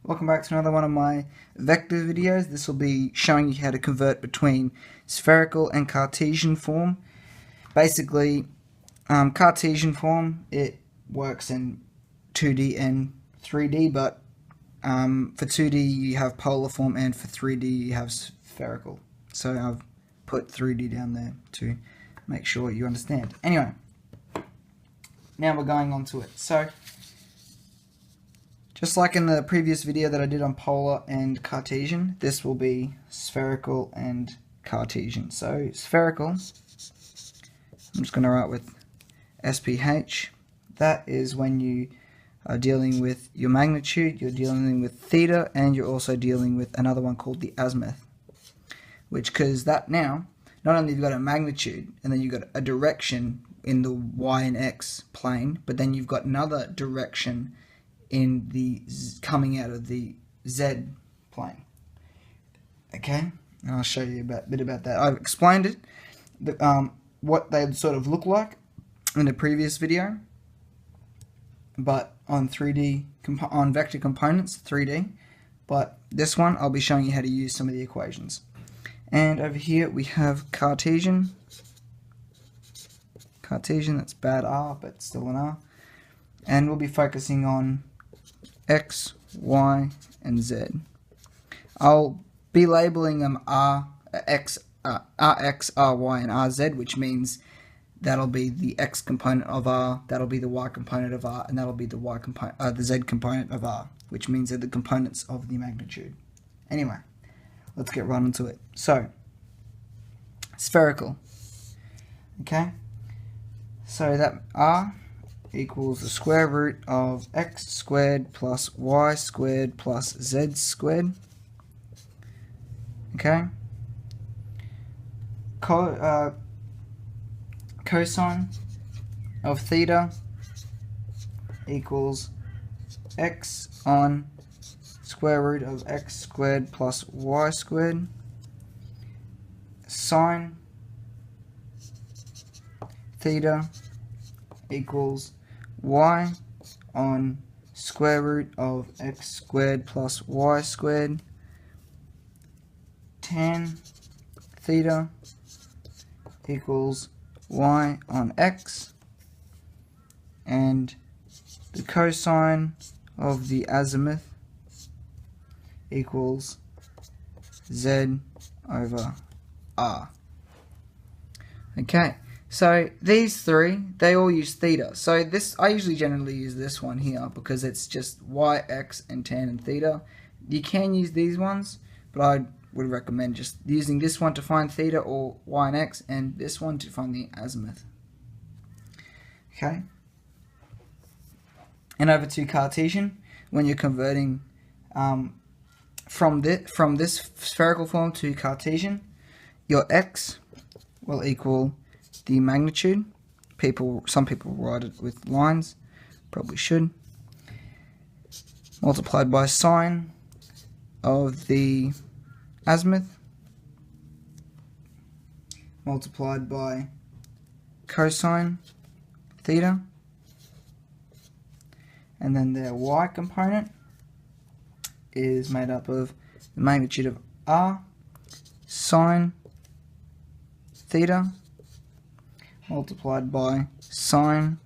Welcome back to another one of my vector videos. This will be showing you how to convert between spherical and Cartesian form. Basically, Cartesian form, it works in 2D and 3D, but for 2D you have polar form and for 3D you have spherical. So I've put 3D down there to make sure you understand. Anyway, now we're going on to it. So, just like in the previous video that I did on polar and Cartesian, this will be spherical and Cartesian. So spherical, I'm just going to write with SPH. That is when you are dealing with your magnitude, you're dealing with theta, and you're also dealing with another one called the azimuth. Which, because that now, not only have you got a magnitude, and then you've got a direction in the y and x plane, but then you've got another direction in the coming out of the z plane. Okay, and I'll show you a bit about that. I've explained it, what they sort of look like in the previous video, but on 3D, on vector components, 3D. But this one, I'll be showing you how to use some of the equations. And over here we have Cartesian. Cartesian, that's bad R, but still an R. And we'll be focusing on X, Y, and Z. I'll be labeling them RX, RY, and RZ, which means that'll be the X component of R, that'll be the Y component of R, and that'll be the the Z component of R, which means they're the components of the magnitude. Anyway, let's get right into it. So, spherical. Okay, so that R equals the square root of x squared plus y squared plus z squared. Okay. Cosine of theta equals x on square root of x squared plus y squared. Sine theta equals y on square root of x squared plus y squared. Tan theta equals y on x, and the cosine of the azimuth equals z over r. Okay. So these three, they all use theta. So this, I usually generally use this one here because it's just y, x, and tan and theta. You can use these ones, but I would recommend just using this one to find theta or y and x, and this one to find the azimuth. Okay. And over to Cartesian, when you're converting from this spherical form to Cartesian, your x will equal the magnitude. Some people write it with lines, probably should, multiplied by sine of the azimuth, multiplied by cosine theta, and then their y component is made up of the magnitude of r sine theta multiplied by sine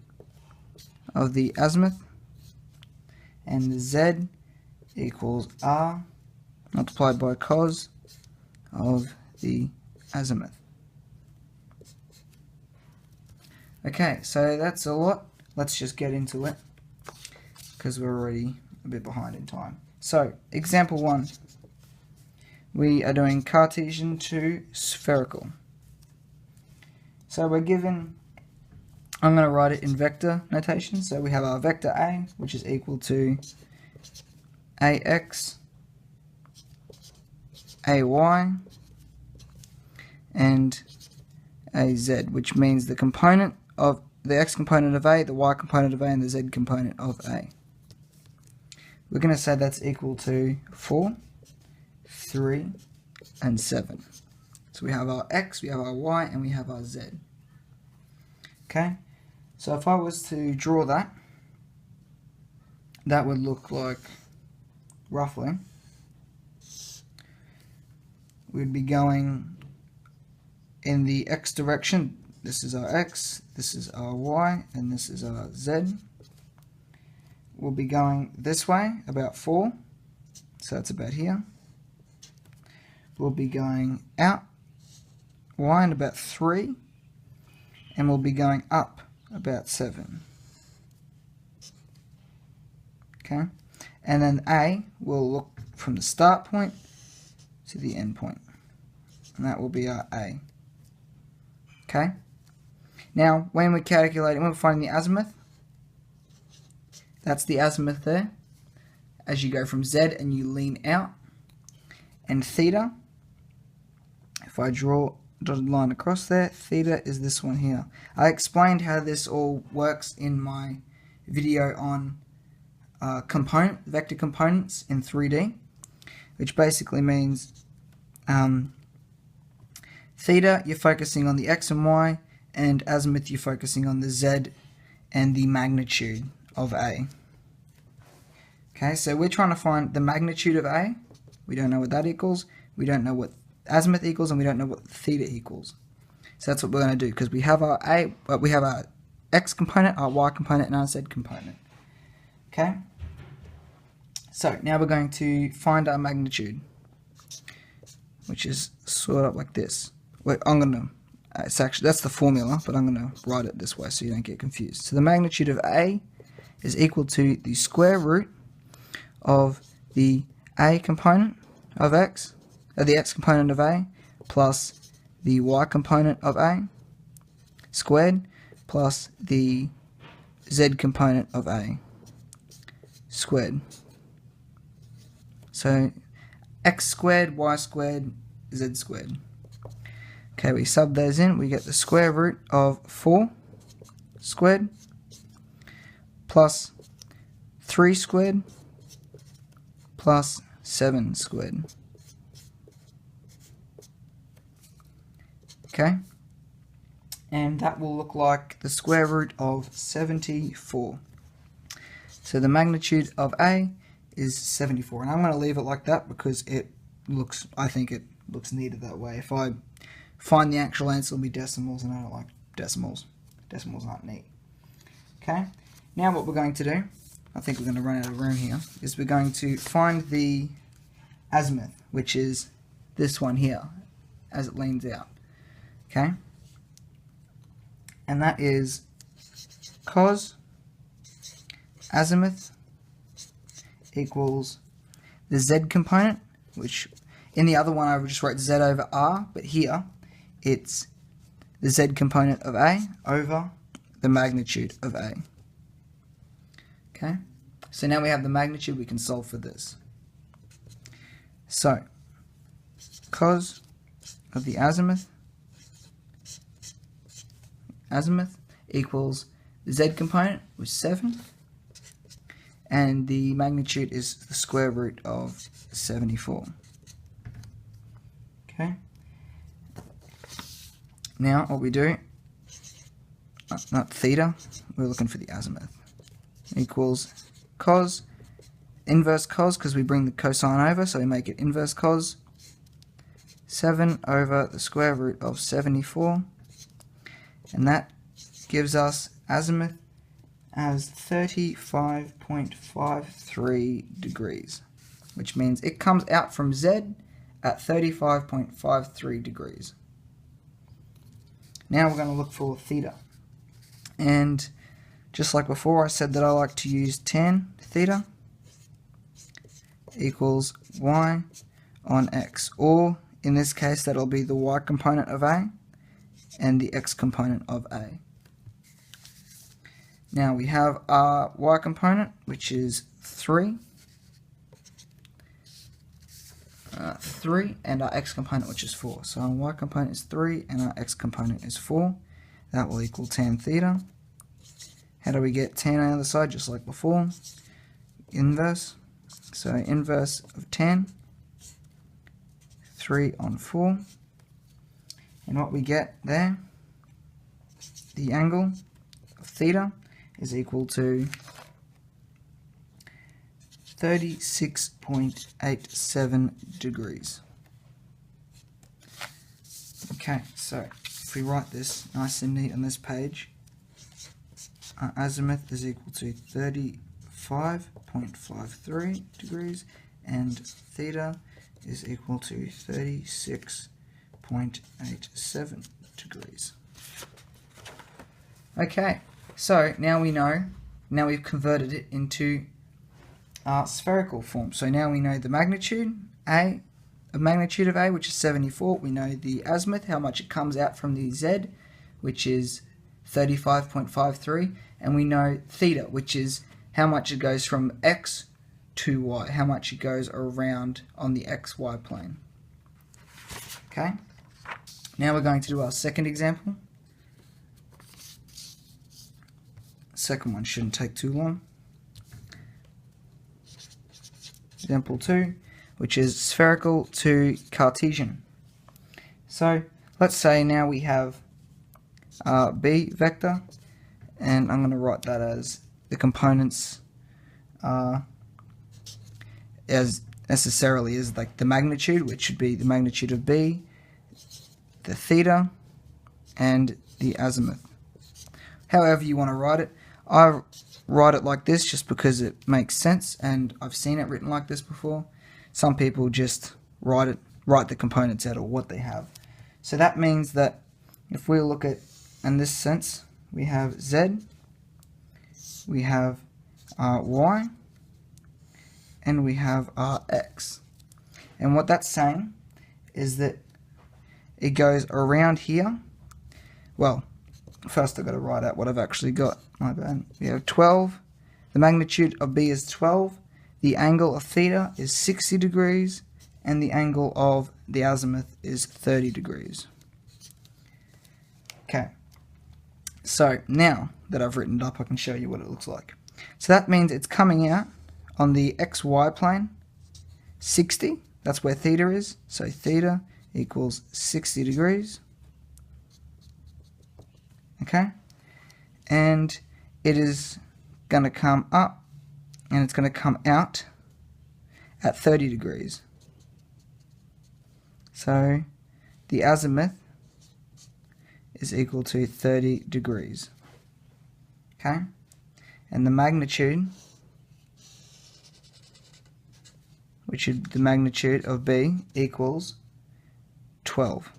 of the azimuth, and the z equals r multiplied by cos of the azimuth. Okay, so that's a lot. Let's just get into it because we're already a bit behind in time. So, example 1. We are doing Cartesian to spherical. So we're given, I'm going to write it in vector notation. So we have our vector A, which is equal to AX, AY, and AZ, which means the component of the X component of A, the Y component of A, and the Z component of A. We're going to say that's equal to 4, 3, and 7. So we have our X, we have our Y, and we have our Z. Okay, so if I was to draw that, that would look like roughly, we'd be going in the x direction. This is our x, this is our y, and this is our z. We'll be going this way about 4, so that's about here. We'll be going out y in about 3, and we'll be going up about 7. Okay, and then A will look from the start point to the end point, and that will be our A. Okay, now when we're calculating, when we're finding the azimuth, that's the azimuth there as you go from Z and you lean out, and theta, if I draw a dotted line across there, theta is this one here. I explained how this all works in my video on vector components in 3D, which basically means theta, you're focusing on the x and y, and azimuth, you're focusing on the z and the magnitude of A. Okay, so we're trying to find the magnitude of A. We don't know what that equals. We don't know what azimuth equals, and we don't know what theta equals. So that's what we're going to do, because we have our A, but we have our x component, our y component, and our z component. Okay. So now we're going to find our magnitude, which is sort of like this. Wait, I'm going to. It's actually, that's the formula, but I'm going to write it this way so you don't get confused. So the magnitude of A is equal to the square root of the A component of X, or the X component of A, plus the Y component of A, squared, plus the Z component of A, squared. So X squared, Y squared, Z squared. Okay, we sub those in, we get the square root of 4 squared plus 3 squared plus 7 squared. Okay, and that will look like the square root of 74. So the magnitude of A is 74, and I'm going to leave it like that because it looks, I think it looks neater that way. If I find the actual answer, it'll be decimals, and I don't like decimals. Decimals aren't neat. Okay, now what we're going to do, I think we're going to run out of room here, is we're going to find the azimuth, which is this one here, as it leans out. Okay, and that is cos azimuth equals the z component, which in the other one I just wrote z over r, but here it's the z component of A over the magnitude of A. Okay, so now we have the magnitude, we can solve for this. So cos of the azimuth equals the z component, which is 7, and the magnitude is the square root of 74. Okay, now what we do, not theta, we're looking for the azimuth, equals cos, inverse cos, because we bring the cosine over, so we make it inverse cos, 7 over the square root of 74, and that gives us azimuth as 35.53 degrees, which means it comes out from Z at 35.53 degrees. Now we're going to look for theta, and just like before, I said that I like to use tan theta equals y on x, or in this case that'll be the y component of A and the x component of A. Now we have our y component, which is 3, and our x component, which is 4. So our y component is 3 and our x component is 4. That will equal tan theta. How do we get tan on the other side? Just like before, inverse. So inverse of tan, 3 on 4. And what we get there, the angle of theta is equal to 36.87 degrees. Okay, so if we write this nice and neat on this page, our azimuth is equal to 35.53 degrees and theta is equal to 36.87 degrees. Okay, so now we know, now we've converted it into spherical form. So now we know the magnitude, a magnitude of A, which is 74. We know the azimuth, how much it comes out from the Z, which is 35.53. And we know theta, which is how much it goes from X to Y, how much it goes around on the XY plane. Okay, now we're going to do our second example. Second one shouldn't take too long. Example 2, which is spherical to Cartesian. So let's say now we have B vector, and I'm going to write that as the components as necessarily as like the magnitude, which should be the magnitude of B, the theta, and the azimuth. However you want to write it. I write it like this just because it makes sense, and I've seen it written like this before. Some people just write the components out of what they have. So that means that if we look at, in this sense, we have Z, we have Y, and we have X. And what that's saying is that it goes around here. Well, first I've got to write out what I've actually got. My bad. We have 12. The magnitude of B is 12. The angle of theta is 60 degrees. And the angle of the azimuth is 30 degrees. Okay. So now that I've written it up, I can show you what it looks like. So that means it's coming out on the XY plane, 60. That's where theta is. So theta equals 60 degrees. Okay, and it is going to come up and it's going to come out at 30 degrees. So the azimuth is equal to 30 degrees. Okay, and the magnitude, which is the magnitude of B, equals 12.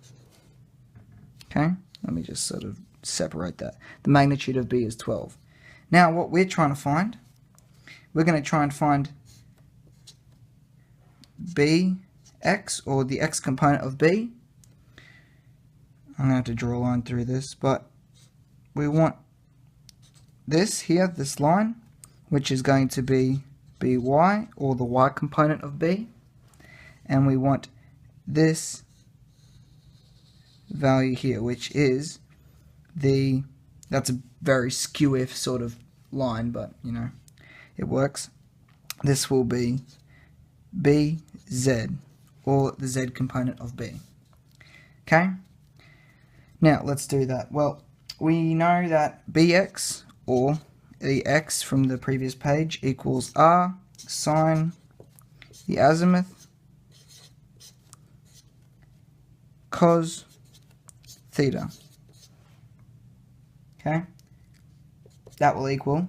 Okay, let me just sort of separate that. The magnitude of B is 12. Now what we're trying to find, we're going to try and find Bx, or the x component of B. I'm going to have to draw a line through this, but we want this here, this line, which is going to be By, or the y component of B, and we want this value here, which is that's a very skew sort of line, but you know, it works. This will be BZ, or the Z component of B. Okay, now let's do that. Well, we know that Bx, or the x from the previous page, equals R sine the azimuth cos theta. Okay, that will equal,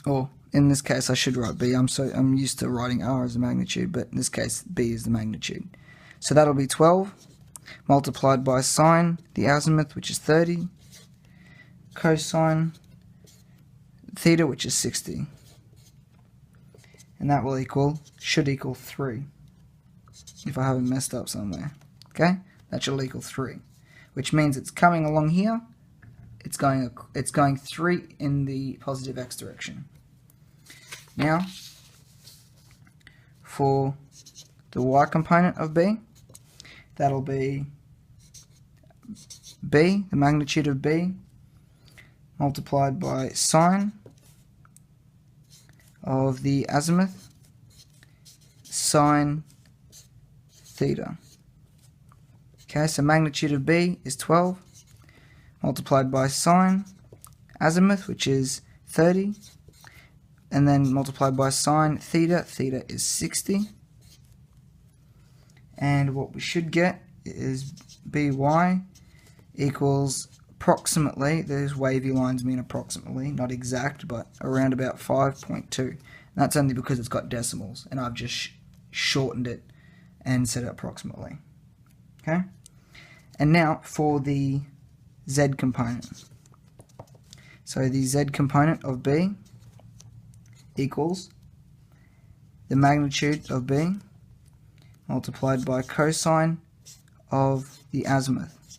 or in this case I should write B. I'm used to writing R as a magnitude, but in this case B is the magnitude. So that'll be 12 multiplied by sine the azimuth, which is 30, cosine theta, which is 60, and that will should equal 3 if I haven't messed up somewhere. Okay, that should equal 3, which means it's coming along here. It's going 3 in the positive x direction. Now, for the y component of B, that'll be B, the magnitude of B, multiplied by sine of the azimuth, sine theta. Okay, so magnitude of B is 12, multiplied by sine azimuth, which is 30, and then multiplied by sine theta. Theta is 60. And what we should get is by equals approximately, those wavy lines mean approximately, not exact, but around about 5.2. And that's only because it's got decimals, and I've just shortened it and said approximately. Okay? And now for the z component. So the z component of b equals the magnitude of b multiplied by cosine of the azimuth.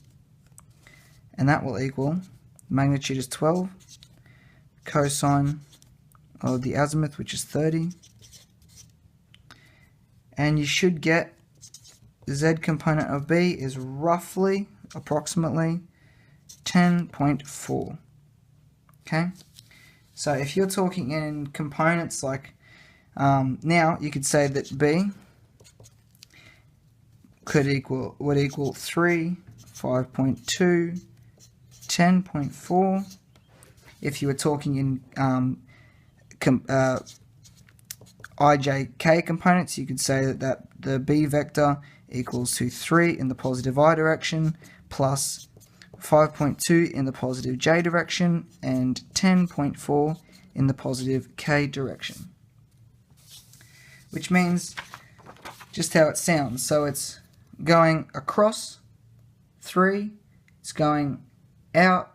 And that will equal, magnitude is 12, cosine of the azimuth, which is 30. And you should get the z component of b is roughly, approximately, 10.4. Okay? So if you're talking in components like, now you could say that b would equal 3, 5.2, 10.4. If you were talking in ijk components, you could say that the b vector equals to 3 in the positive I direction plus 5.2 in the positive j direction and 10.4 in the positive k direction. Which means just how it sounds. So it's going across 3, it's going out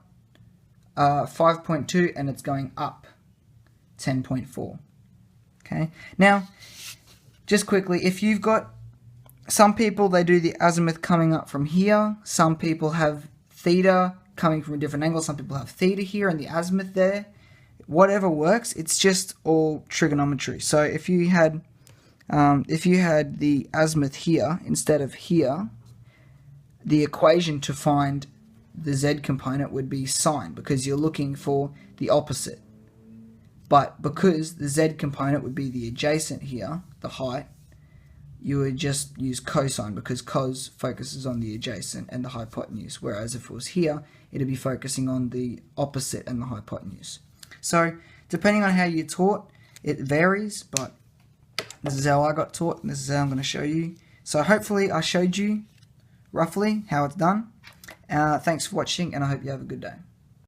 5.2, and it's going up 10.4. Okay. Now, just quickly, if you've got some people, they do the azimuth coming up from here. Some people have theta coming from a different angle. Some people have theta here and the azimuth there. Whatever works. It's just all trigonometry. So if you had the azimuth here instead of here, the equation to find the z component would be sine, because you're looking for the opposite. But because the z component would be the adjacent here, the height, you would just use cosine, because cos focuses on the adjacent and the hypotenuse, whereas if it was here, it'd be focusing on the opposite and the hypotenuse. So depending on how you're taught, it varies, but this is how I got taught, and this is how I'm going to show you. So hopefully I showed you roughly how it's done. Thanks for watching, and I hope you have a good day.